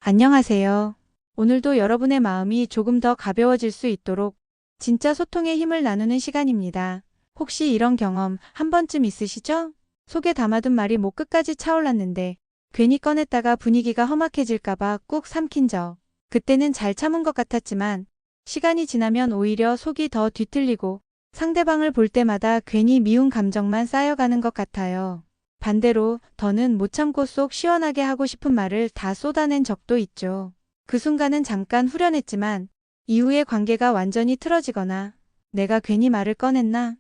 안녕하세요. 오늘도 여러분의 마음이 조금 더 가벼워질 수 있도록 진짜 소통의 힘을 나누는 시간입니다. 혹시 이런 경험 한 번쯤 있으시죠? 속에 담아둔 말이 목 끝까지 차올랐는데 괜히 꺼냈다가 분위기가 험악해질까봐 꾹 삼킨 적. 그때는 잘 참은 것 같았지만 시간이 지나면 오히려 속이 더 뒤틀리고 상대방을 볼 때마다 괜히 미운 감정만 쌓여가는 것 같아요. 반대로 더는 못 참고 속 시원하게 하고 싶은 말을 다 쏟아낸 적도 있죠. 그 순간은 잠깐 후련했지만 이후에 관계가 완전히 틀어지거나 내가 괜히 말을 꺼냈나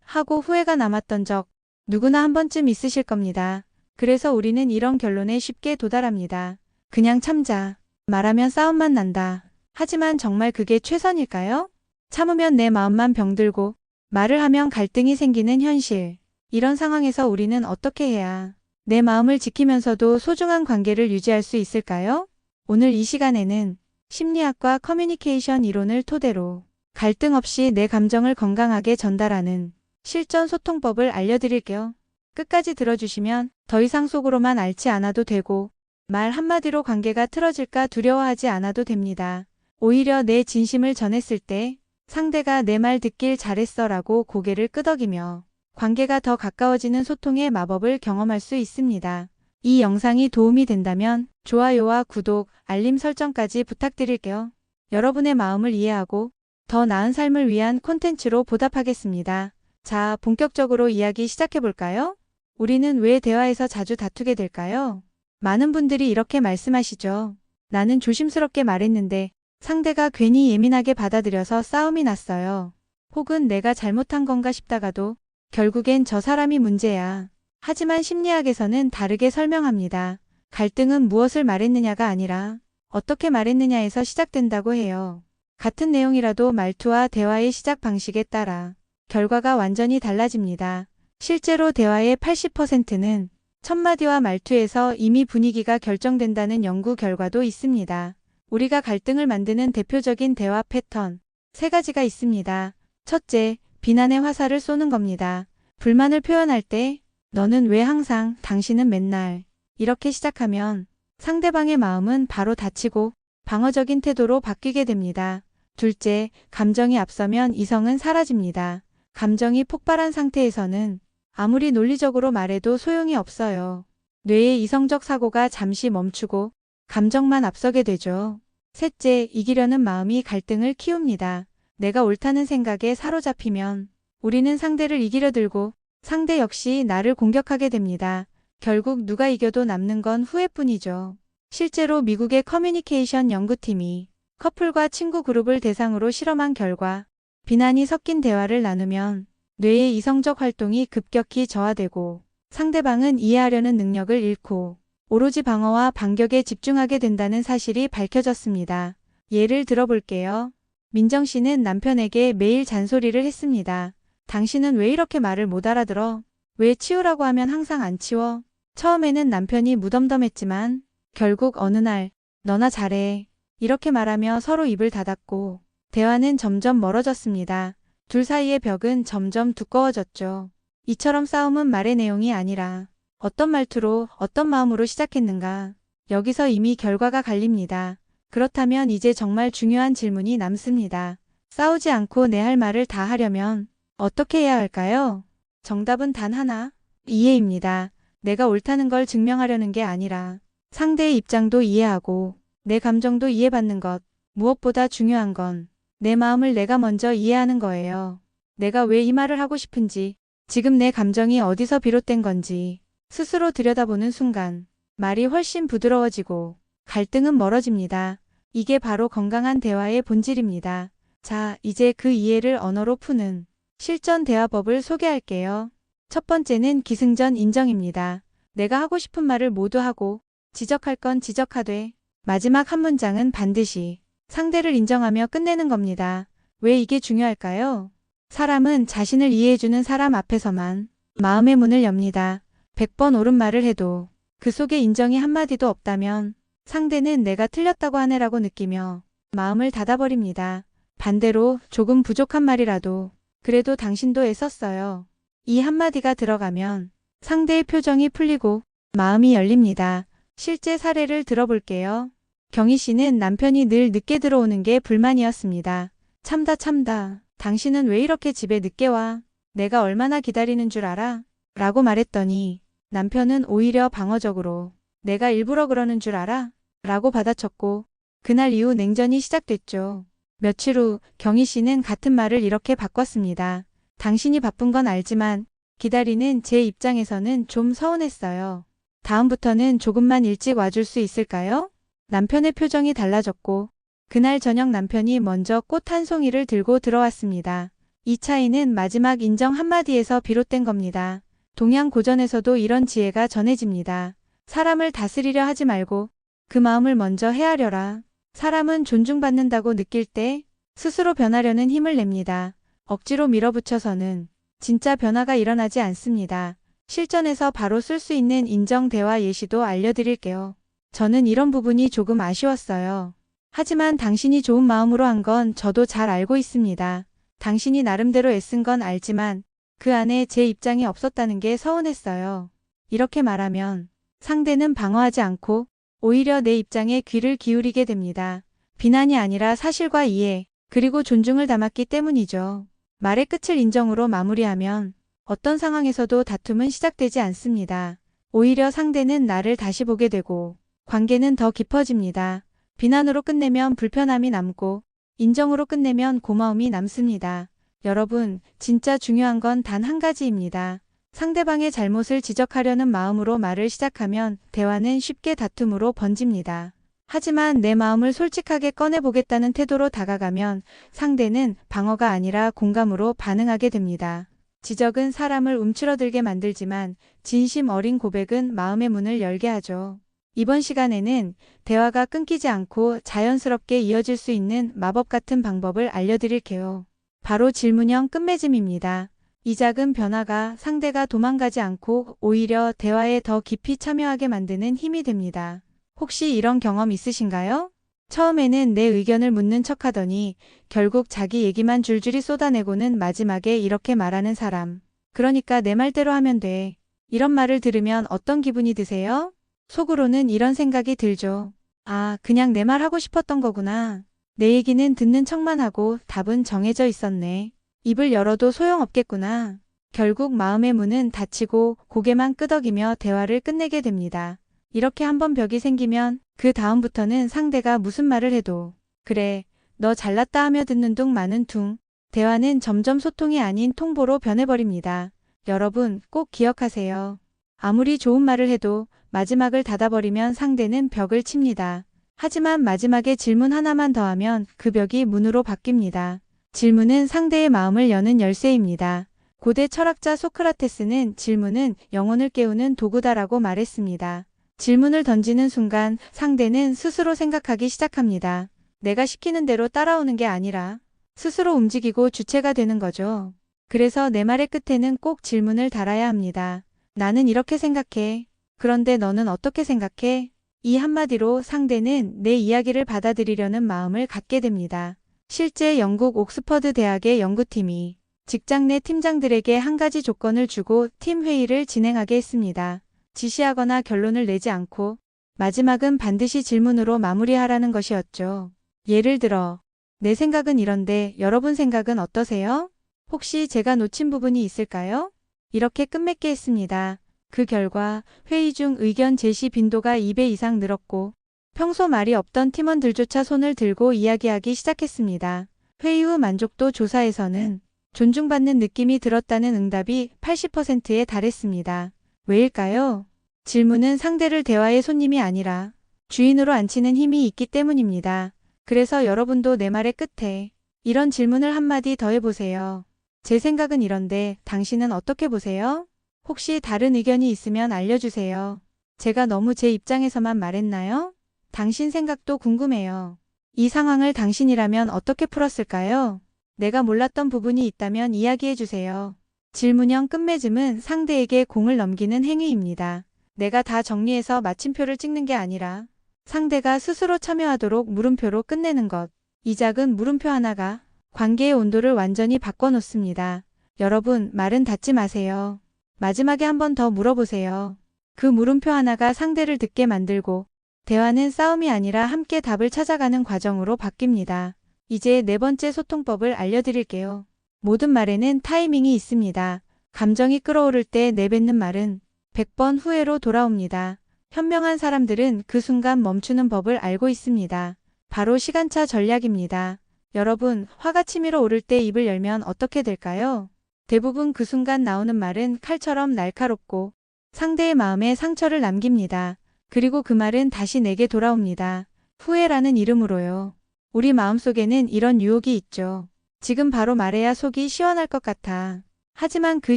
하고 후회가 남았던 적 누구나 한 번쯤 있으실 겁니다. 그래서 우리는 이런 결론에 쉽게 도달합니다. 그냥 참자. 말하면 싸움만 난다. 하지만 정말 그게 최선일까요? 참으면 내 마음만 병들고 말을 하면 갈등이 생기는 현실. 이런 상황에서 우리는 어떻게 해야 내 마음을 지키면서도 소중한 관계를 유지할 수 있을까요? 오늘 이 시간에는 심리학과 커뮤니케이션 이론을 토대로 갈등 없이 내 감정을 건강하게 전달하는 실전 소통법을 알려드릴게요. 끝까지 들어주시면 더 이상 속으로만 앓지 않아도 되고 말 한마디로 관계가 틀어질까 두려워하지 않아도 됩니다. 오히려 내 진심을 전했을 때 상대가 내 말 듣길 잘했어 라고 고개를 끄덕이며 관계가 더 가까워지는 소통의 마법을 경험할 수 있습니다. 이 영상이 도움이 된다면 좋아요와 구독, 알림 설정까지 부탁드릴게요. 여러분의 마음을 이해하고 더 나은 삶을 위한 콘텐츠로 보답하겠습니다. 자, 본격적으로 이야기 시작해볼까요? 우리는 왜 대화에서 자주 다투게 될까요? 많은 분들이 이렇게 말씀하시죠. 나는 조심스럽게 말했는데 상대가 괜히 예민하게 받아들여서 싸움이 났어요. 혹은 내가 잘못한 건가 싶다가도 결국엔 저 사람이 문제야. 하지만 심리학에서는 다르게 설명합니다. 갈등은 무엇을 말했느냐가 아니라 어떻게 말했느냐에서 시작된다고 해요. 같은 내용이라도 말투와 대화의 시작 방식에 따라 결과가 완전히 달라집니다. 실제로 대화의 80%는 첫마디와 말투에서 이미 분위기가 결정된다는 연구 결과도 있습니다. 우리가 갈등을 만드는 대표적인 대화 패턴 3가지가 있습니다. 첫째, 비난의 화살을 쏘는 겁니다. 불만을 표현할 때 너는 왜 항상, 당신은 맨날 이렇게 시작하면 상대방의 마음은 바로 다치고 방어적인 태도로 바뀌게 됩니다. 둘째, 감정이 앞서면 이성은 사라집니다. 감정이 폭발한 상태에서는 아무리 논리적으로 말해도 소용이 없어요. 뇌의 이성적 사고가 잠시 멈추고 감정만 앞서게 되죠. 셋째, 이기려는 마음이 갈등을 키웁니다. 내가 옳다는 생각에 사로잡히면 우리는 상대를 이기려 들고 상대 역시 나를 공격하게 됩니다. 결국 누가 이겨도 남는 건 후회뿐이죠. 실제로 미국의 커뮤니케이션 연구팀이 커플과 친구 그룹을 대상으로 실험한 결과 비난이 섞인 대화를 나누면 뇌의 이성적 활동이 급격히 저하되고 상대방은 이해하려는 능력을 잃고 오로지 방어와 반격에 집중하게 된다는 사실이 밝혀졌습니다. 예를 들어볼게요. 민정 씨는 남편에게 매일 잔소리를 했습니다. 당신은 왜 이렇게 말을 못 알아들어? 왜 치우라고 하면 항상 안 치워? 처음에는 남편이 무덤덤했지만 결국 어느 날 너나 잘해 이렇게 말하며 서로 입을 닫았고 대화는 점점 멀어졌습니다. 둘 사이의 벽은 점점 두꺼워졌죠. 이처럼 싸움은 말의 내용이 아니라 어떤 말투로 어떤 마음으로 시작했는가. 여기서 이미 결과가 갈립니다. 그렇다면 이제 정말 중요한 질문이 남습니다. 싸우지 않고 내 할 말을 다 하려면 어떻게 해야 할까요? 정답은 단 하나, 이해입니다. 내가 옳다는 걸 증명하려는 게 아니라 상대의 입장도 이해하고 내 감정도 이해받는 것. 무엇보다 중요한 건 내 마음을 내가 먼저 이해하는 거예요. 내가 왜 이 말을 하고 싶은지, 지금 내 감정이 어디서 비롯된 건지 스스로 들여다보는 순간 말이 훨씬 부드러워지고 갈등은 멀어집니다. 이게 바로 건강한 대화의 본질입니다. 자, 이제 그 이해를 언어로 푸는 실전 대화법을 소개할게요. 첫 번째는 기승전 인정입니다. 내가 하고 싶은 말을 모두 하고 지적할 건 지적하되 마지막 한 문장은 반드시 상대를 인정하며 끝내는 겁니다. 왜 이게 중요할까요? 사람은 자신을 이해해주는 사람 앞에서만 마음의 문을 엽니다. 100번 옳은 말을 해도 그 속에 인정이 한마디도 없다면 상대는 내가 틀렸다고 하네라고 느끼며 마음을 닫아버립니다. 반대로 조금 부족한 말이라도 그래도 당신도 애썼어요. 이 한마디가 들어가면 상대의 표정이 풀리고 마음이 열립니다. 실제 사례를 들어볼게요. 경희 씨는 남편이 늘 늦게 들어오는 게 불만이었습니다. 참다. 당신은 왜 이렇게 집에 늦게 와? 내가 얼마나 기다리는 줄 알아? 라고 말했더니 남편은 오히려 방어적으로 내가 일부러 그러는 줄 알아? 라고 받아쳤고 그날 이후 냉전이 시작됐죠. 며칠 후 경희 씨는 같은 말을 이렇게 바꿨습니다. 당신이 바쁜 건 알지만 기다리는 제 입장에서는 좀 서운했어요. 다음부터는 조금만 일찍 와줄 수 있을까요? 남편의 표정이 달라졌고 그날 저녁 남편이 먼저 꽃 한 송이를 들고 들어왔습니다. 이 차이는 마지막 인정 한마디에서 비롯된 겁니다. 동양 고전에서도 이런 지혜가 전해집니다. 사람을 다스리려 하지 말고 그 마음을 먼저 헤아려라. 사람은 존중받는다고 느낄 때 스스로 변하려는 힘을 냅니다. 억지로 밀어붙여서는 진짜 변화가 일어나지 않습니다. 실전에서 바로 쓸 수 있는 인정 대화 예시도 알려드릴게요. 저는 이런 부분이 조금 아쉬웠어요. 하지만 당신이 좋은 마음으로 한 건 저도 잘 알고 있습니다. 당신이 나름대로 애쓴 건 알지만 그 안에 제 입장이 없었다는 게 서운했어요. 이렇게 말하면 상대는 방어하지 않고 오히려 내 입장에 귀를 기울이게 됩니다. 비난이 아니라 사실과 이해, 그리고 존중을 담았기 때문이죠. 말의 끝을 인정으로 마무리하면 어떤 상황에서도 다툼은 시작되지 않습니다. 오히려 상대는 나를 다시 보게 되고 관계는 더 깊어집니다. 비난으로 끝내면 불편함이 남고 인정으로 끝내면 고마움이 남습니다. 여러분, 진짜 중요한 건 단 한 가지입니다. 상대방의 잘못을 지적하려는 마음으로 말을 시작하면 대화는 쉽게 다툼으로 번집니다. 하지만 내 마음을 솔직하게 꺼내보겠다는 태도로 다가가면 상대는 방어가 아니라 공감으로 반응하게 됩니다. 지적은 사람을 움츠러들게 만들지만 진심 어린 고백은 마음의 문을 열게 하죠. 이번 시간에는 대화가 끊기지 않고 자연스럽게 이어질 수 있는 마법 같은 방법을 알려드릴게요. 바로 질문형 끝맺음입니다. 이 작은 변화가 상대가 도망가지 않고 오히려 대화에 더 깊이 참여하게 만드는 힘이 됩니다. 혹시 이런 경험 있으신가요? 처음에는 내 의견을 묻는 척하더니 결국 자기 얘기만 줄줄이 쏟아내고는 마지막에 이렇게 말하는 사람. 그러니까 내 말대로 하면 돼. 이런 말을 들으면 어떤 기분이 드세요? 속으로는 이런 생각이 들죠. 아, 그냥 내 말 하고 싶었던 거구나. 내 얘기는 듣는 척만 하고 답은 정해져 있었네. 입을 열어도 소용없겠구나. 결국 마음의 문은 닫히고 고개만 끄덕이며 대화를 끝내게 됩니다. 이렇게 한번 벽이 생기면 그 다음부터는 상대가 무슨 말을 해도 그래, 너 잘났다 하며 듣는 둥 마는 둥. 대화는 점점 소통이 아닌 통보로 변해버립니다. 여러분 꼭 기억하세요. 아무리 좋은 말을 해도 마지막을 닫아버리면 상대는 벽을 칩니다. 하지만 마지막에 질문 하나만 더하면 그 벽이 문으로 바뀝니다. 질문은 상대의 마음을 여는 열쇠입니다. 고대 철학자 소크라테스는 질문은 영혼을 깨우는 도구다라고 말했습니다. 질문을 던지는 순간 상대는 스스로 생각하기 시작합니다. 내가 시키는 대로 따라오는 게 아니라 스스로 움직이고 주체가 되는 거죠. 그래서 내 말의 끝에는 꼭 질문을 달아야 합니다. 나는 이렇게 생각해. 그런데 너는 어떻게 생각해? 이 한마디로 상대는 내 이야기를 받아들이려는 마음을 갖게 됩니다. 실제 영국 옥스퍼드 대학의 연구팀이 직장 내 팀장들에게 한 가지 조건을 주고 팀 회의를 진행하게 했습니다. 지시하거나 결론을 내지 않고 마지막은 반드시 질문으로 마무리하라는 것이었죠. 예를 들어, 내 생각은 이런데 여러분 생각은 어떠세요? 혹시 제가 놓친 부분이 있을까요? 이렇게 끝맺게 했습니다. 그 결과 회의 중 의견 제시 빈도가 2배 이상 늘었고 평소 말이 없던 팀원들조차 손을 들고 이야기하기 시작했습니다. 회의 후 만족도 조사에서는 존중받는 느낌이 들었다는 응답이 80%에 달했습니다. 왜일까요? 질문은 상대를 대화의 손님이 아니라 주인으로 앉히는 힘이 있기 때문입니다. 그래서 여러분도 내 말의 끝에 이런 질문을 한마디 더 해보세요. 제 생각은 이런데 당신은 어떻게 보세요? 혹시 다른 의견이 있으면 알려주세요. 제가 너무 제 입장에서만 말했나요? 당신 생각도 궁금해요. 이 상황을 당신이라면 어떻게 풀었을까요? 내가 몰랐던 부분이 있다면 이야기해주세요. 질문형 끝맺음은 상대에게 공을 넘기는 행위입니다. 내가 다 정리해서 마침표를 찍는 게 아니라 상대가 스스로 참여하도록 물음표로 끝내는 것. 이 작은 물음표 하나가 관계의 온도를 완전히 바꿔놓습니다. 여러분, 말은 닫지 마세요. 마지막에 한 번 더 물어보세요. 그 물음표 하나가 상대를 듣게 만들고 대화는 싸움이 아니라 함께 답을 찾아가는 과정으로 바뀝니다. 이제 네 번째 소통법을 알려드릴게요. 모든 말에는 타이밍이 있습니다. 감정이 끓어오를 때 내뱉는 말은 100번 후회로 돌아옵니다. 현명한 사람들은 그 순간 멈추는 법을 알고 있습니다. 바로 시간차 전략입니다. 여러분, 화가 치밀어 오를 때 입을 열면 어떻게 될까요? 대부분 그 순간 나오는 말은 칼처럼 날카롭고 상대의 마음에 상처를 남깁니다. 그리고 그 말은 다시 내게 돌아옵니다. 후회라는 이름으로요. 우리 마음속에는 이런 유혹이 있죠. 지금 바로 말해야 속이 시원할 것 같아. 하지만 그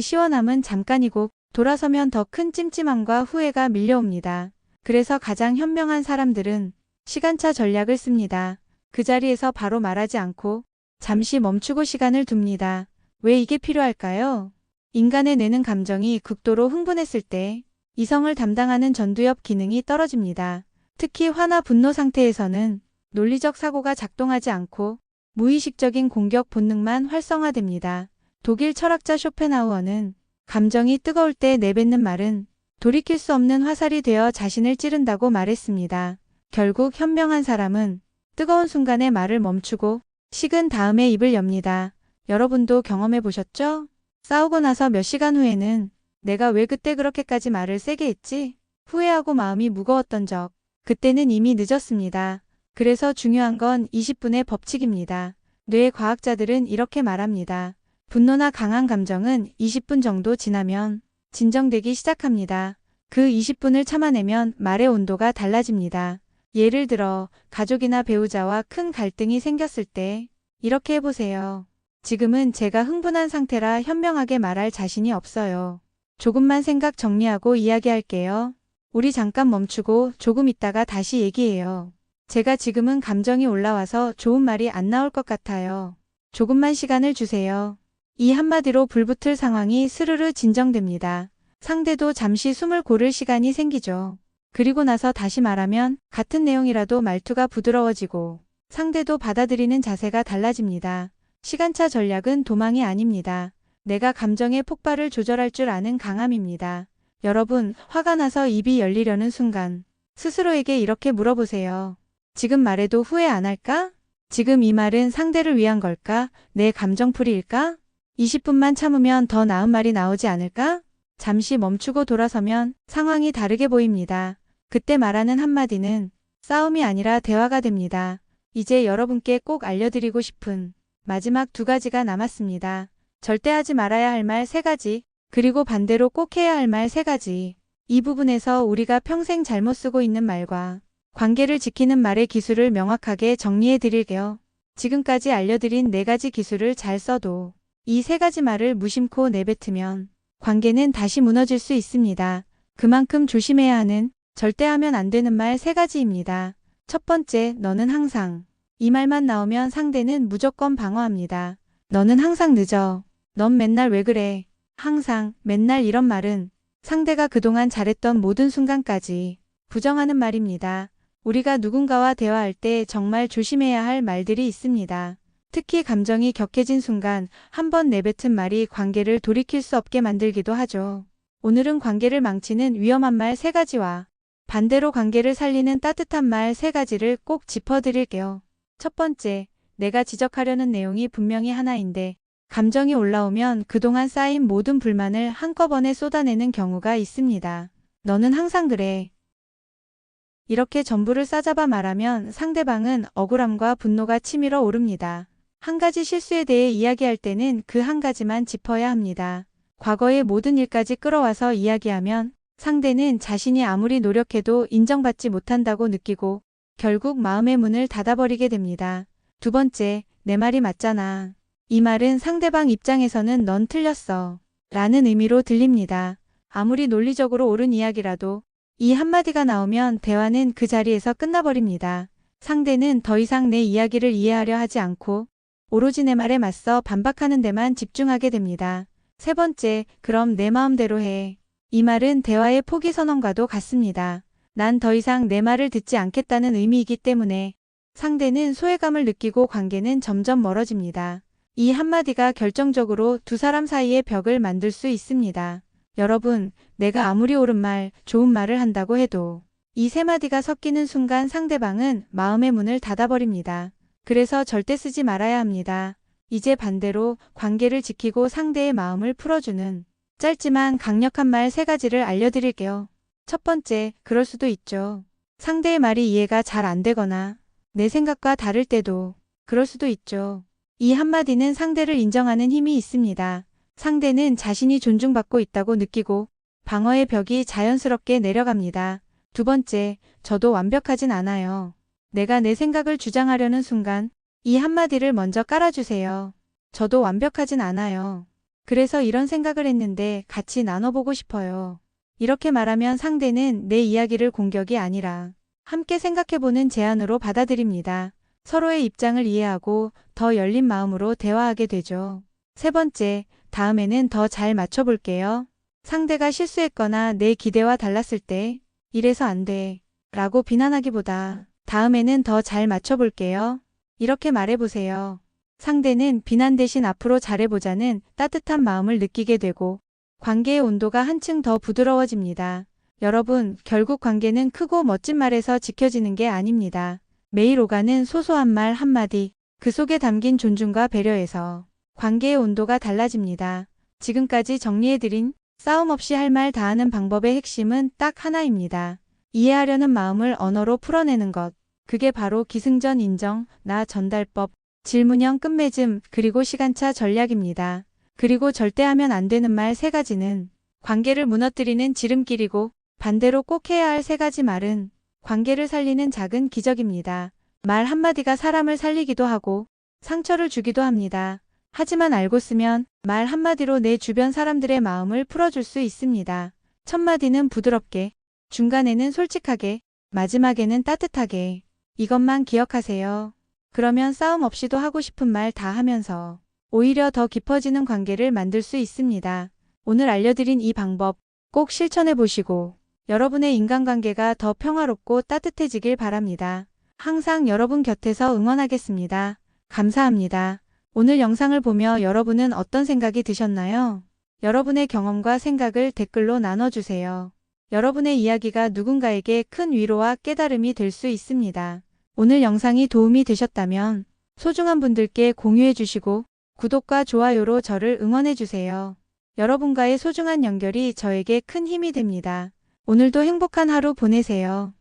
시원함은 잠깐이고 돌아서면 더 큰 찜찜함과 후회가 밀려옵니다. 그래서 가장 현명한 사람들은 시간차 전략을 씁니다. 그 자리에서 바로 말하지 않고 잠시 멈추고 시간을 둡니다. 왜 이게 필요할까요? 인간의 뇌는 감정이 극도로 흥분했을 때 이성을 담당하는 전두엽 기능이 떨어집니다. 특히 화나 분노 상태에서는 논리적 사고가 작동하지 않고 무의식적인 공격 본능만 활성화됩니다. 독일 철학자 쇼펜하우어는 감정이 뜨거울 때 내뱉는 말은 돌이킬 수 없는 화살이 되어 자신을 찌른다고 말했습니다. 결국 현명한 사람은 뜨거운 순간에 말을 멈추고 식은 다음에 입을 엽니다. 여러분도 경험해 보셨죠? 싸우고 나서 몇 시간 후에는 내가 왜 그때 그렇게까지 말을 세게 했지? 후회하고 마음이 무거웠던 적. 그때는 이미 늦었습니다. 그래서 중요한 건 20분의 법칙입니다. 뇌 과학자들은 이렇게 말합니다. 분노나 강한 감정은 20분 정도 지나면 진정되기 시작합니다. 그 20분을 참아내면 말의 온도가 달라집니다. 예를 들어 가족이나 배우자와 큰 갈등이 생겼을 때 이렇게 해보세요. 지금은 제가 흥분한 상태라 현명하게 말할 자신이 없어요. 조금만 생각 정리하고 이야기할게요. 우리 잠깐 멈추고 조금 있다가 다시 얘기해요. 제가 지금은 감정이 올라와서 좋은 말이 안 나올 것 같아요. 조금만 시간을 주세요. 이 한마디로 불붙을 상황이 스르르 진정됩니다. 상대도 잠시 숨을 고를 시간이 생기죠. 그리고 나서 다시 말하면 같은 내용이라도 말투가 부드러워지고 상대도 받아들이는 자세가 달라집니다. 시간차 전략은 도망이 아닙니다. 내가 감정의 폭발을 조절할 줄 아는 강함입니다. 여러분, 화가 나서 입이 열리려는 순간 스스로에게 이렇게 물어보세요. 지금 말해도 후회 안 할까? 지금 이 말은 상대를 위한 걸까? 내 감정풀이일까? 20분만 참으면 더 나은 말이 나오지 않을까? 잠시 멈추고 돌아서면 상황이 다르게 보입니다. 그때 말하는 한마디는 싸움이 아니라 대화가 됩니다. 이제 여러분께 꼭 알려드리고 싶은 마지막 두 가지가 남았습니다. 절대 하지 말아야 할 말 3가지, 그리고 반대로 꼭 해야 할 말 3가지. 이 부분에서 우리가 평생 잘못 쓰고 있는 말과 관계를 지키는 말의 기술을 명확하게 정리해 드릴게요. 지금까지 알려드린 4가지 기술을 잘 써도 이 3가지 말을 무심코 내뱉으면 관계는 다시 무너질 수 있습니다. 그만큼 조심해야 하는 절대 하면 안 되는 말 3가지입니다. 첫 번째, 너는 항상. 이 말만 나오면 상대는 무조건 방어합니다. 너는 항상 늦어. 넌 맨날 왜 그래? 항상, 맨날 이런 말은 상대가 그동안 잘했던 모든 순간까지 부정하는 말입니다. 우리가 누군가와 대화할 때 정말 조심해야 할 말들이 있습니다. 특히 감정이 격해진 순간 한 번 내뱉은 말이 관계를 돌이킬 수 없게 만들기도 하죠. 오늘은 관계를 망치는 위험한 말 3가지와 반대로 관계를 살리는 따뜻한 말 3가지를 꼭 짚어드릴게요. 첫 번째, 내가 지적하려는 내용이 분명히 하나인데 감정이 올라오면 그동안 쌓인 모든 불만을 한꺼번에 쏟아내는 경우가 있습니다. 너는 항상 그래. 이렇게 전부를 싸잡아 말하면 상대방은 억울함과 분노가 치밀어 오릅니다. 한 가지 실수에 대해 이야기할 때는 그 한 가지만 짚어야 합니다. 과거의 모든 일까지 끌어와서 이야기하면 상대는 자신이 아무리 노력해도 인정받지 못한다고 느끼고 결국 마음의 문을 닫아버리게 됩니다. 두 번째, 내 말이 맞잖아. 이 말은 상대방 입장에서는 넌 틀렸어 라는 의미로 들립니다. 아무리 논리적으로 옳은 이야기라도 이 한마디가 나오면 대화는 그 자리에서 끝나버립니다. 상대는 더 이상 내 이야기를 이해하려 하지 않고 오로지 내 말에 맞서 반박하는 데만 집중하게 됩니다. 세 번째, 그럼 내 마음대로 해. 이 말은 대화의 포기 선언과도 같습니다. 난 더 이상 내 말을 듣지 않겠다는 의미이기 때문에 상대는 소외감을 느끼고 관계는 점점 멀어집니다. 이 한마디가 결정적으로 두 사람 사이의 벽을 만들 수 있습니다. 여러분, 내가 아무리 옳은 말, 좋은 말을 한다고 해도 이 세 마디가 섞이는 순간 상대방은 마음의 문을 닫아버립니다. 그래서 절대 쓰지 말아야 합니다. 이제 반대로 관계를 지키고 상대의 마음을 풀어주는 짧지만 강력한 말 세 가지를 알려드릴게요. 첫 번째, 그럴 수도 있죠. 상대의 말이 이해가 잘 안 되거나 내 생각과 다를 때도 그럴 수도 있죠. 이 한마디는 상대를 인정하는 힘이 있습니다. 상대는 자신이 존중받고 있다고 느끼고 방어의 벽이 자연스럽게 내려갑니다. 두 번째, 저도 완벽하진 않아요. 내가 내 생각을 주장하려는 순간 이 한마디를 먼저 깔아주세요. 저도 완벽하진 않아요. 그래서 이런 생각을 했는데 같이 나눠보고 싶어요. 이렇게 말하면 상대는 내 이야기를 공격이 아니라 함께 생각해보는 제안으로 받아들입니다. 서로의 입장을 이해하고 더 열린 마음으로 대화하게 되죠. 세 번째, 다음에는 더 잘 맞춰볼게요. 상대가 실수했거나 내 기대와 달랐을 때 이래서 안 돼 라고 비난하기보다 다음에는 더 잘 맞춰볼게요. 이렇게 말해보세요. 상대는 비난 대신 앞으로 잘해보자는 따뜻한 마음을 느끼게 되고 관계의 온도가 한층 더 부드러워집니다. 여러분, 결국 관계는 크고 멋진 말에서 지켜지는 게 아닙니다. 매일 오가는 소소한 말 한마디, 그 속에 담긴 존중과 배려에서 관계의 온도가 달라집니다. 지금까지 정리해드린 싸움 없이 할 말 다 하는 방법의 핵심은 딱 하나입니다. 이해하려는 마음을 언어로 풀어내는 것. 그게 바로 기승전 인정, 나 전달법, 질문형 끝맺음, 그리고 시간차 전략입니다. 그리고 절대 하면 안 되는 말 세 가지는 관계를 무너뜨리는 지름길이고 반대로 꼭 해야 할 세 가지 말은 관계를 살리는 작은 기적입니다. 말 한마디가 사람을 살리기도 하고 상처를 주기도 합니다. 하지만 알고 쓰면 말 한마디로 내 주변 사람들의 마음을 풀어줄 수 있습니다. 첫 마디는 부드럽게, 중간에는 솔직하게, 마지막에는 따뜻하게. 이것만 기억하세요. 그러면 싸움 없이도 하고 싶은 말 다 하면서 오히려 더 깊어지는 관계를 만들 수 있습니다. 오늘 알려드린 이 방법 꼭 실천해 보시고 여러분의 인간관계가 더 평화롭고 따뜻해지길 바랍니다. 항상 여러분 곁에서 응원하겠습니다. 감사합니다. 오늘 영상을 보며 여러분은 어떤 생각이 드셨나요? 여러분의 경험과 생각을 댓글로 나눠주세요. 여러분의 이야기가 누군가에게 큰 위로와 깨달음이 될 수 있습니다. 오늘 영상이 도움이 되셨다면 소중한 분들께 공유해 주시고 구독과 좋아요로 저를 응원해 주세요. 여러분과의 소중한 연결이 저에게 큰 힘이 됩니다. 오늘도 행복한 하루 보내세요.